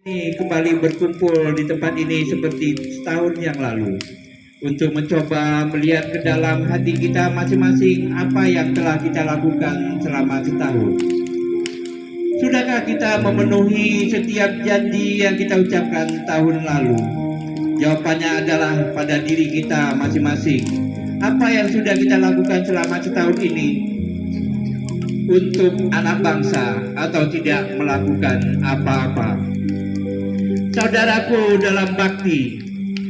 Kembali berkumpul di tempat ini seperti setahun yang lalu untuk mencoba melihat ke dalam hati kita masing-masing apa yang telah kita lakukan selama setahun. Sudahkah kita memenuhi setiap janji yang kita ucapkan tahun lalu? Jawabannya adalah pada diri kita masing-masing. Apa yang sudah kita lakukan selama setahun ini untuk anak bangsa atau tidak melakukan apa-apa? Saudaraku dalam bakti,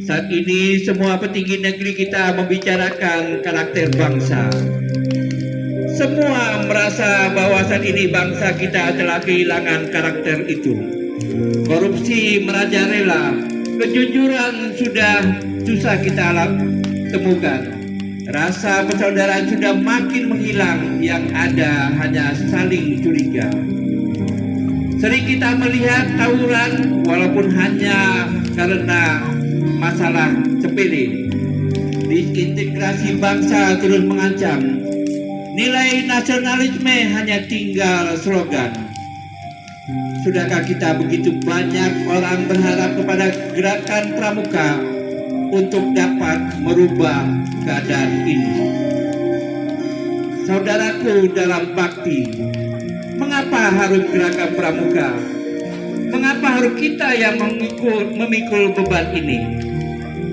saat ini semua petinggi negeri kita membicarakan karakter bangsa. Semua merasa bahwa saat ini bangsa kita telah kehilangan karakter itu. Korupsi merajalela, kejujuran sudah susah kita temukan. Rasa persaudaraan sudah makin menghilang, yang ada hanya saling curiga. Sering kita melihat tawuran walaupun hanya karena masalah sepele. Disintegrasi bangsa terus mengancam. Nilai nasionalisme hanya tinggal slogan. Sudahkah kita begitu banyak orang berharap kepada gerakan pramuka untuk dapat merubah keadaan ini? Saudaraku dalam bakti, mengapa harus gerakan pramuka? Mengapa harus kita yang memikul beban ini?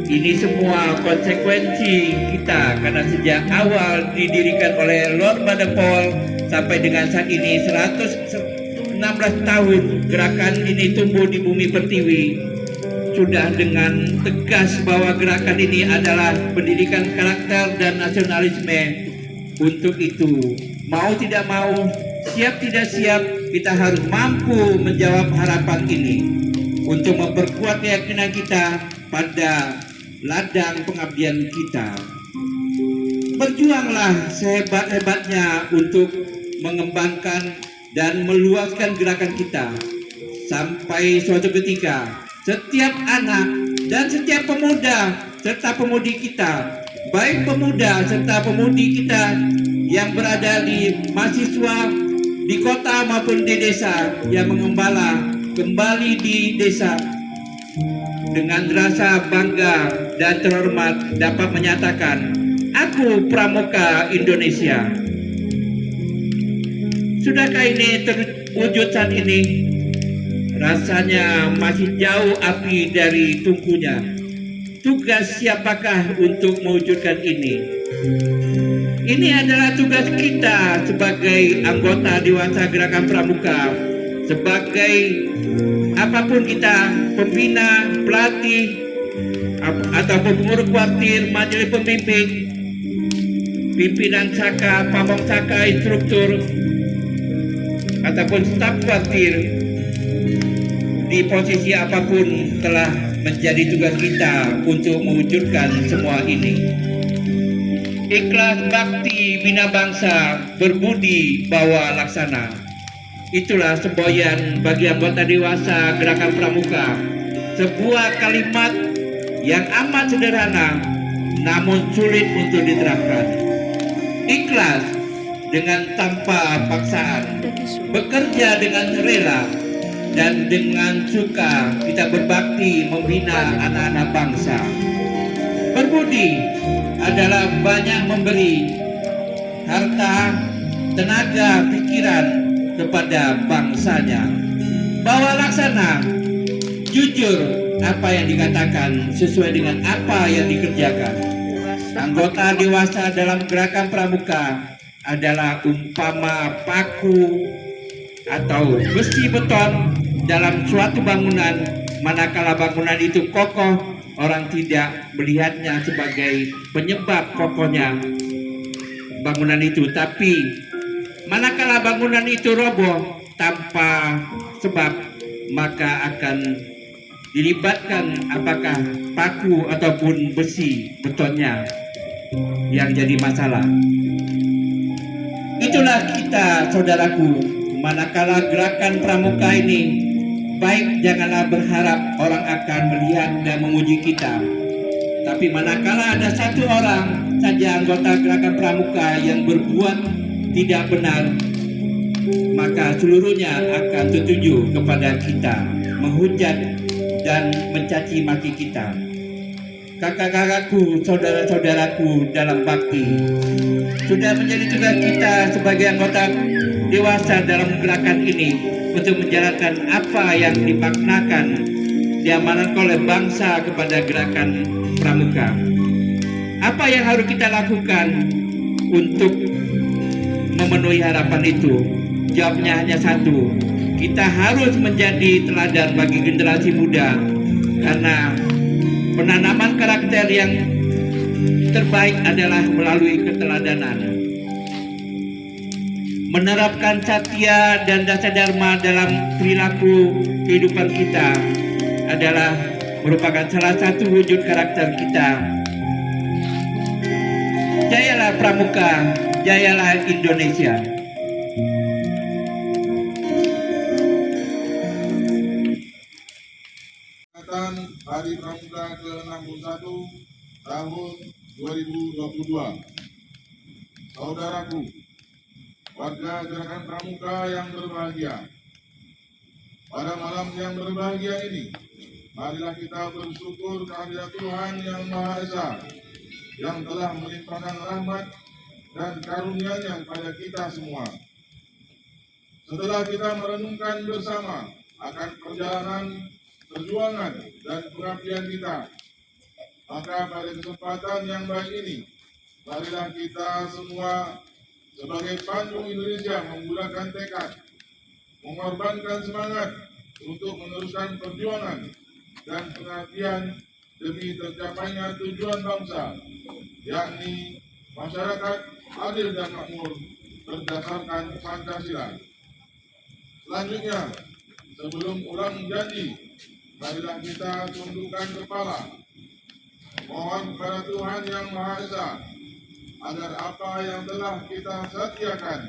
Ini semua konsekuensi kita karena sejak awal didirikan oleh Lord Baden-Powell sampai dengan saat ini 116 tahun gerakan ini tumbuh di bumi pertiwi. Sudah dengan tegas bahwa gerakan ini adalah pendidikan karakter dan nasionalisme. Untuk itu, mau tidak mau, siap tidak siap, kita harus mampu menjawab harapan ini untuk memperkuat keyakinan kita pada ladang pengabdian kita. Berjuanglah sehebat-hebatnya untuk mengembangkan dan meluaskan gerakan kita sampai suatu ketika setiap anak dan setiap pemuda serta pemudi kita, baik pemuda serta pemudi kita yang berada di mahasiswa di kota maupun di desa yang mengembala kembali di desa dengan rasa bangga dan terhormat dapat menyatakan, aku pramuka Indonesia. Sudahkah ini terwujud saat ini? Rasanya masih jauh api dari tungkunya. Tugas siapakah untuk mewujudkan ini? Ini adalah tugas kita sebagai anggota Dewasa Gerakan Pramuka, sebagai apapun kita, pembina, pelatih, ataupun pengurus kuartir, majelis pembimbing, pimpinan saka, pamong saka, instruktur, ataupun staf kuartir, di posisi apapun telah menjadi tugas kita untuk mewujudkan semua ini. Ikhlas bakti bina bangsa, berbudi bawa laksana. Itulah semboyan bagi anggota Dewasa Gerakan Pramuka. Sebuah kalimat yang amat sederhana namun sulit untuk diterapkan. Ikhlas dengan tanpa paksaan, bekerja dengan rela, dan dengan suka kita berbakti membina anak-anak bangsa. Berbudi adalah banyak memberi harta, tenaga, pikiran kepada bangsanya. Bawa laksana, jujur apa yang dikatakan sesuai dengan apa yang dikerjakan. Anggota dewasa dalam gerakan pramuka adalah umpama paku atau besi beton dalam suatu bangunan. Manakala bangunan itu kokoh, orang tidak melihatnya sebagai penyebab kokohnya bangunan itu, tapi manakala bangunan itu roboh tanpa sebab, maka akan dilibatkan apakah paku ataupun besi betonnya yang jadi masalah. Itulah kita, saudaraku. Manakala gerakan pramuka ini, baik janganlah berharap orang akan melihat dan memuji kita. Tapi manakala ada satu orang saja anggota gerakan pramuka yang berbuat tidak benar, maka seluruhnya akan tertuju kepada kita. menghujat dan mencaci maki kita. Kakak-kakakku, saudara-saudaraku dalam bakti, sudah menjadi tugas kita sebagai anggota dewasa dalam gerakan ini untuk menjalankan apa yang dimaknakan diamanatkan oleh bangsa kepada gerakan pramuka. Apa yang harus kita lakukan untuk memenuhi harapan itu? Jawabnya hanya satu, kita harus menjadi teladan bagi generasi muda, karena penanaman karakter yang terbaik adalah melalui keteladanan. Menerapkan satya dan dasa dharma dalam perilaku kehidupan kita adalah merupakan salah satu wujud karakter kita. Jayalah Pramuka, jayalah Indonesia. Hari Pramuka ke-61 tahun 2022. Saudaraku, warga gerakan Pramuka yang berbahagia, pada malam yang berbahagia ini, marilah kita bersyukur kehadirat Tuhan Yang Maha Esa yang telah melimpahkan rahmat dan karunia-Nya kepada kita semua. Setelah kita merenungkan bersama akan perjalanan perjuangan dan pengabdian kita, maka pada kesempatan yang baik ini, marilah kita semua sebagai pandu Indonesia menggunakan tekad, mengorbankan semangat untuk meneruskan perjuangan dan pengabdian demi tercapainya tujuan bangsa, yakni masyarakat adil dan makmur berdasarkan Pancasila. Selanjutnya, sebelum ulang janji, marilah kita tundukkan kepala, mohon kepada Tuhan Yang Maha Esa agar apa yang telah kita sediakan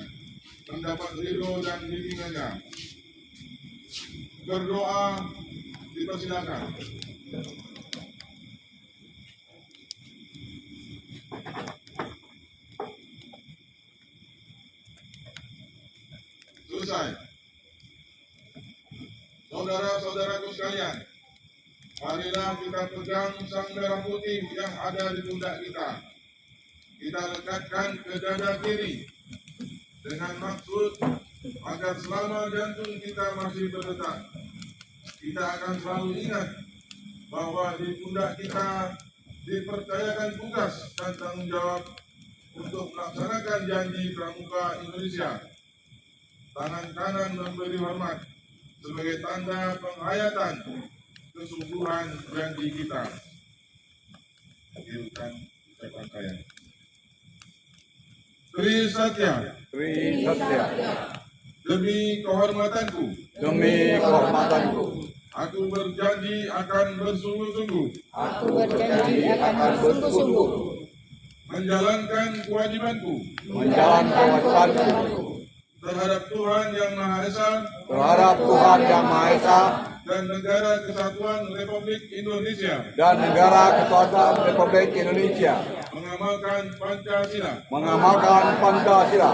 mendapat ridho dan bimbingannya. Berdoa, dipersilakan. Selesai. Saudara-saudaraku sekalian, marilah kita pegang sang merah putih yang ada di pundak kita. Kita lekatkan ke dada kiri dengan maksud agar selama jantung kita masih berdetak, kita akan selalu ingat bahwa di pundak kita dipercayakan tugas dan tanggung jawab untuk melaksanakan janji Pramuka Indonesia. Tangan kanan memberi hormat sebagai tanda penghayatan kesungguhan janji kita. Hidupan rangkaian. Tri Satya. Tri Satya. Demi kehormatanku. Demi kehormatanku. Aku berjanji akan bersungguh-sungguh. Aku berjanji akan bersungguh-sungguh menjalankan kewajibanku. Menjalankan kewajibanku. Terhadap Tuhan Yang Maha Esa. Terhadap Tuhan Yang Maha Esa. Dan Negara Kesatuan Republik Indonesia. Dan Negara Kesatuan Republik Indonesia. Mengamalkan Pancasila. Mengamalkan Pancasila.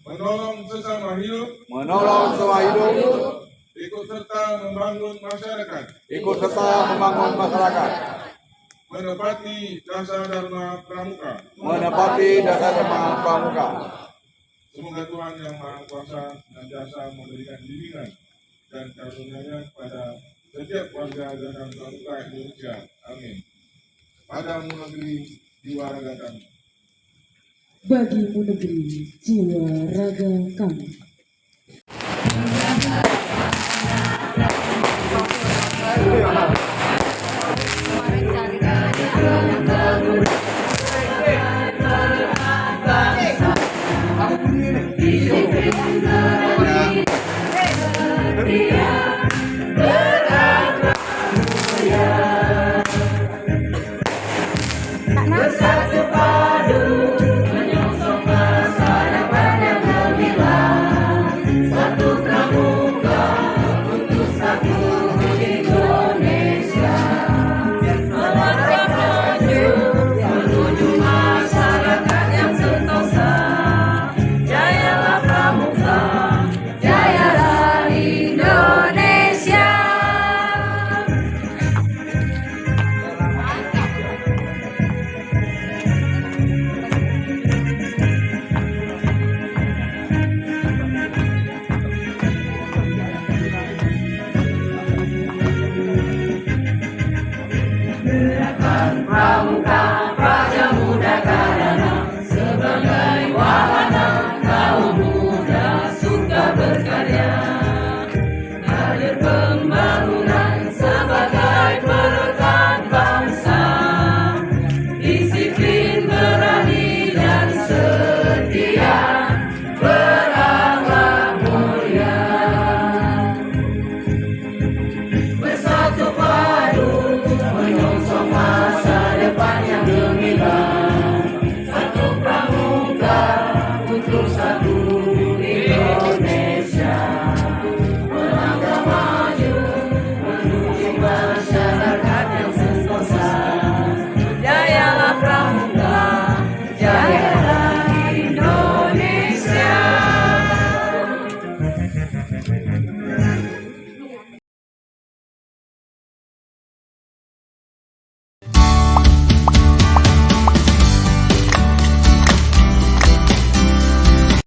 Menolong sesama hidup. Menolong sesama hidup. Ikut serta membangun masyarakat. Ikut serta membangun masyarakat. Menepati dasar Dharma Pramuka. Menepati dasar Dharma Pramuka. Semoga Tuhan Yang Maha Kuasa senantiasa memberikan bimbingan dan karunia-Nya kepada setiap warga gerakan Pramuka Indonesia. Amin. Padamu negeri jiwa raga kami. bagimu negeri jiwa raga kami. Aku bunyi nih.